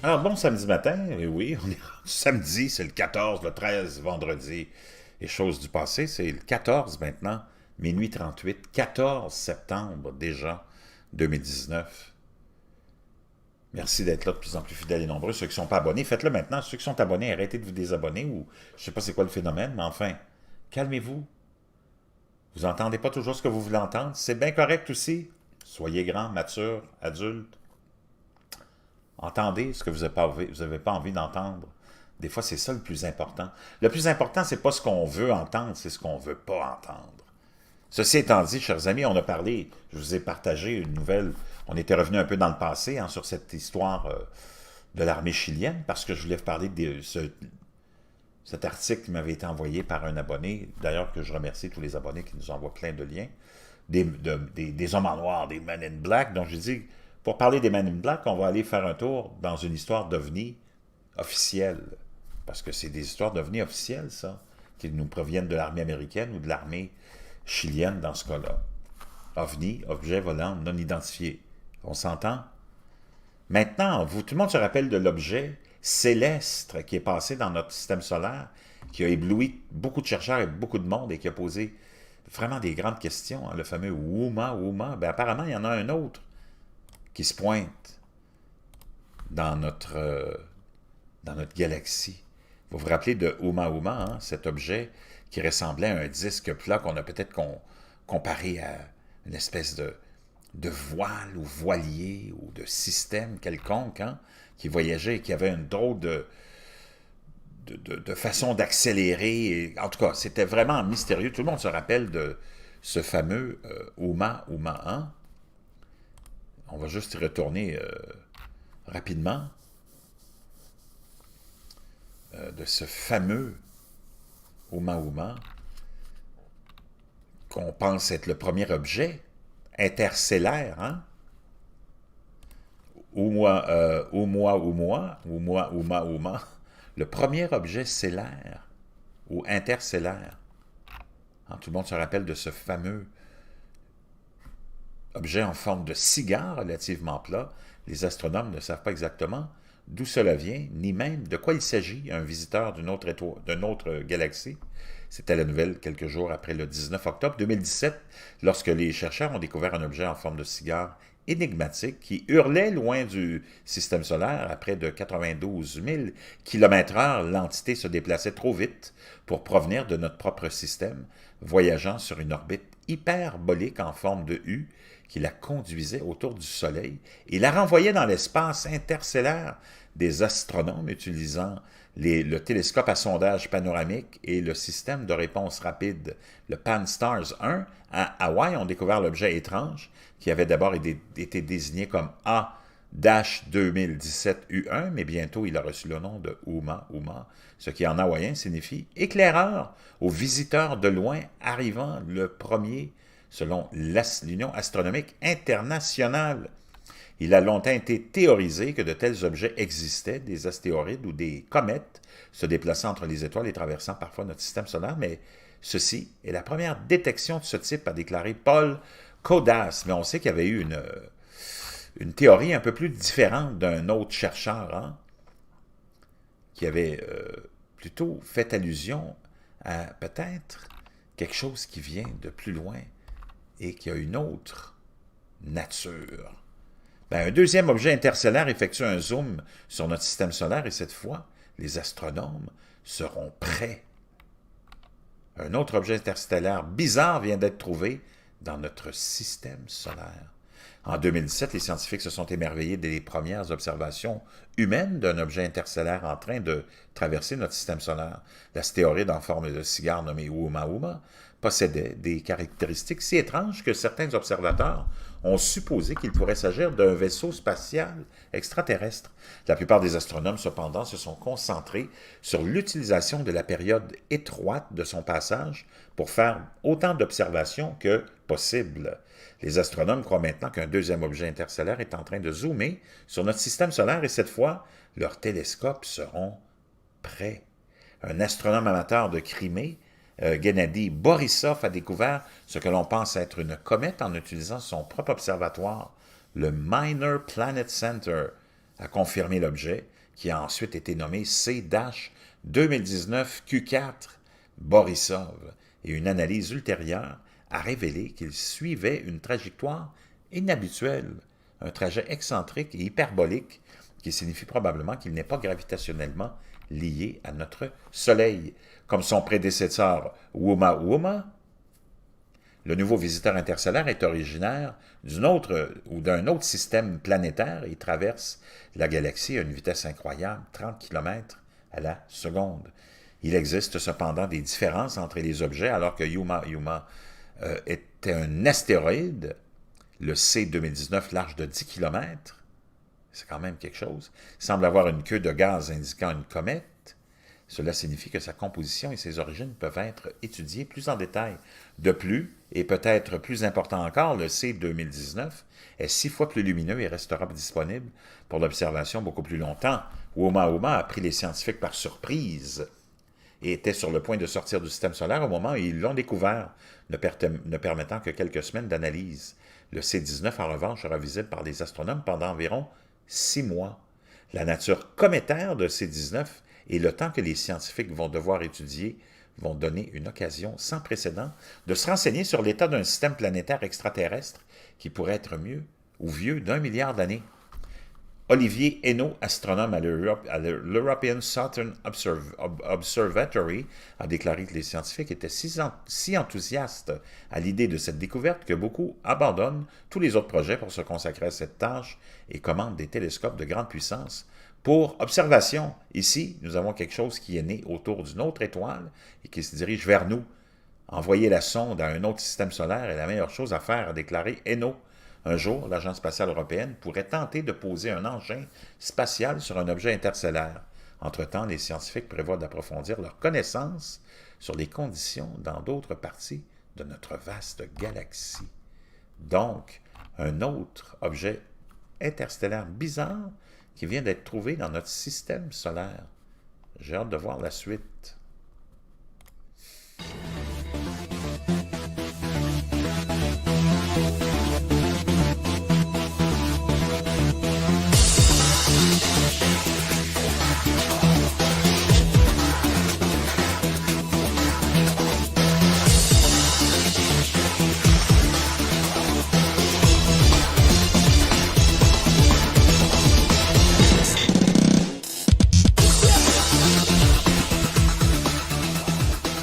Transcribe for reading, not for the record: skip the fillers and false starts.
Ah, bon samedi matin, oui, on est samedi, c'est le 14, le 13, vendredi, et chose du passé, c'est le 14 maintenant, minuit 38, 14 septembre déjà, 2019. Merci d'être là de plus en plus fidèles et nombreux. Ceux qui ne sont pas abonnés, faites-le maintenant. Ceux qui sont abonnés, arrêtez de vous désabonner, ou je ne sais pas c'est quoi le phénomène, mais enfin, calmez-vous. Vous n'entendez pas toujours ce que vous voulez entendre, c'est bien correct aussi. Soyez grand, mature, adulte. Entendez ce que vous avez pas envie d'entendre. Des fois, c'est ça le plus important. Le plus important, c'est pas ce qu'on veut entendre, c'est ce qu'on veut pas entendre. Ceci étant dit, chers amis, on a parlé, je vous ai partagé une nouvelle, on était revenu un peu dans le passé sur cette histoire de l'armée chilienne, parce que je voulais vous parler de cet article qui m'avait été envoyé par un abonné, d'ailleurs que je remercie tous les abonnés qui nous envoient plein de liens, des hommes en noir, des Men in Black. Donc, je dis, pour parler des Men in Black, on va aller faire un tour dans une histoire d'OVNI officielle. Parce que c'est des histoires d'OVNI officielles, ça, qui nous proviennent de l'armée américaine ou de l'armée chilienne dans ce cas-là. OVNI, objet volant non identifié. On s'entend? Maintenant, tout le monde se rappelle de l'objet céleste qui est passé dans notre système solaire, qui a ébloui beaucoup de chercheurs et beaucoup de monde et qui a posé vraiment des grandes questions, le fameux Wuma. Ben, apparemment, il y en a un autre qui se pointe dans notre galaxie. Vous vous rappelez de Wuma, cet objet qui ressemblait à un disque plat qu'on a peut-être comparé à une espèce de voile ou voilier ou de système quelconque, qui voyageait et qui avait une drôle de façon d'accélérer. En tout cas, c'était vraiment mystérieux. Tout le monde se rappelle de ce fameux Uma 1. On va juste y retourner rapidement de ce fameux Uma qu'on pense être le premier objet interstellaire, Uma, le premier objet stellaire ou interstellaire. Tout le monde se rappelle de ce fameux objet en forme de cigare relativement plat. Les astronomes ne savent pas exactement d'où cela vient, ni même de quoi il s'agit, un visiteur d'une autre galaxie. C'était la nouvelle quelques jours après le 19 octobre 2017, lorsque les chercheurs ont découvert un objet en forme de cigare énigmatique qui hurlait loin du système solaire. À près de 92 000 km/h, l'entité se déplaçait trop vite pour provenir de notre propre système, voyageant sur une orbite hyperbolique en forme de U qui la conduisait autour du Soleil et la renvoyait dans l'espace interstellaire. Des astronomes utilisant le télescope à sondage panoramique et le système de réponse rapide, le Pan-STARRS 1, à Hawaï, ont découvert l'objet étrange qui avait d'abord été désigné comme A-2017-U1, mais bientôt il a reçu le nom de Uma, ce qui en hawaïen signifie « éclaireur aux visiteurs de loin arrivant le premier » selon l'Union astronomique internationale. Il a longtemps été théorisé que de tels objets existaient, des astéroïdes ou des comètes se déplaçant entre les étoiles et traversant parfois notre système solaire, mais ceci est la première détection de ce type, a déclaré Paul Kodas. Mais on sait qu'il y avait eu une théorie un peu plus différente d'un autre chercheur, qui avait plutôt fait allusion à peut-être quelque chose qui vient de plus loin et qui a une autre nature. Un deuxième objet interstellaire effectue un zoom sur notre système solaire et cette fois, les astronomes seront prêts. Un autre objet interstellaire bizarre vient d'être trouvé dans notre système solaire. En 2017, les scientifiques se sont émerveillés des premières observations humaines d'un objet interstellaire en train de traverser notre système solaire. L'astéroïde en forme de cigare nommé Wuma possédait des caractéristiques si étranges que certains observateurs ont supposé qu'il pourrait s'agir d'un vaisseau spatial extraterrestre. La plupart des astronomes, cependant, se sont concentrés sur l'utilisation de la période étroite de son passage pour faire autant d'observations que possible. Les astronomes croient maintenant qu'un deuxième objet interstellaire est en train de zoomer sur notre système solaire et cette fois, leurs télescopes seront prêts. Un astronome amateur de Crimée, Gennady Borisov, a découvert ce que l'on pense être une comète en utilisant son propre observatoire, le Minor Planet Center, a confirmé l'objet, qui a ensuite été nommé C-2019 Q4 Borisov, et une analyse ultérieure a révélé qu'il suivait une trajectoire inhabituelle, un trajet excentrique et hyperbolique qui signifie probablement qu'il n'est pas gravitationnellement lié à notre Soleil. Comme son prédécesseur Oumuamua, le nouveau visiteur interstellaire est originaire d'un autre système planétaire et traverse la galaxie à une vitesse incroyable, 30 km à la seconde. Il existe cependant des différences entre les objets, alors que Oumuamua était un astéroïde, le C-2019 large de 10 km, c'est quand même quelque chose, semble avoir une queue de gaz indiquant une comète. Cela signifie que sa composition et ses origines peuvent être étudiées plus en détail. De plus, et peut-être plus important encore, le C-2019 est 6 fois plus lumineux et restera disponible pour l'observation beaucoup plus longtemps. Oumuamua a pris les scientifiques par surprise et était sur le point de sortir du système solaire au moment où ils l'ont découvert, ne permettant que quelques semaines d'analyse. Le C-19, en revanche, sera visible par les astronomes pendant environ 6 mois. La nature cométaire de C-19 et le temps que les scientifiques vont devoir étudier vont donner une occasion sans précédent de se renseigner sur l'état d'un système planétaire extraterrestre qui pourrait être mieux ou vieux d'1 milliard d'années. Olivier Hénault, astronome à l'European Southern Observatory, a déclaré que les scientifiques étaient si enthousiastes à l'idée de cette découverte que beaucoup abandonnent tous les autres projets pour se consacrer à cette tâche et commandent des télescopes de grande puissance pour observation. Ici, nous avons quelque chose qui est né autour d'une autre étoile et qui se dirige vers nous. Envoyer la sonde à un autre système solaire est la meilleure chose à faire, a déclaré Hénault. Un jour, l'Agence spatiale européenne pourrait tenter de poser un engin spatial sur un objet interstellaire. Entre-temps, les scientifiques prévoient d'approfondir leurs connaissances sur les conditions dans d'autres parties de notre vaste galaxie. Donc, un autre objet interstellaire bizarre qui vient d'être trouvé dans notre système solaire. J'ai hâte de voir la suite.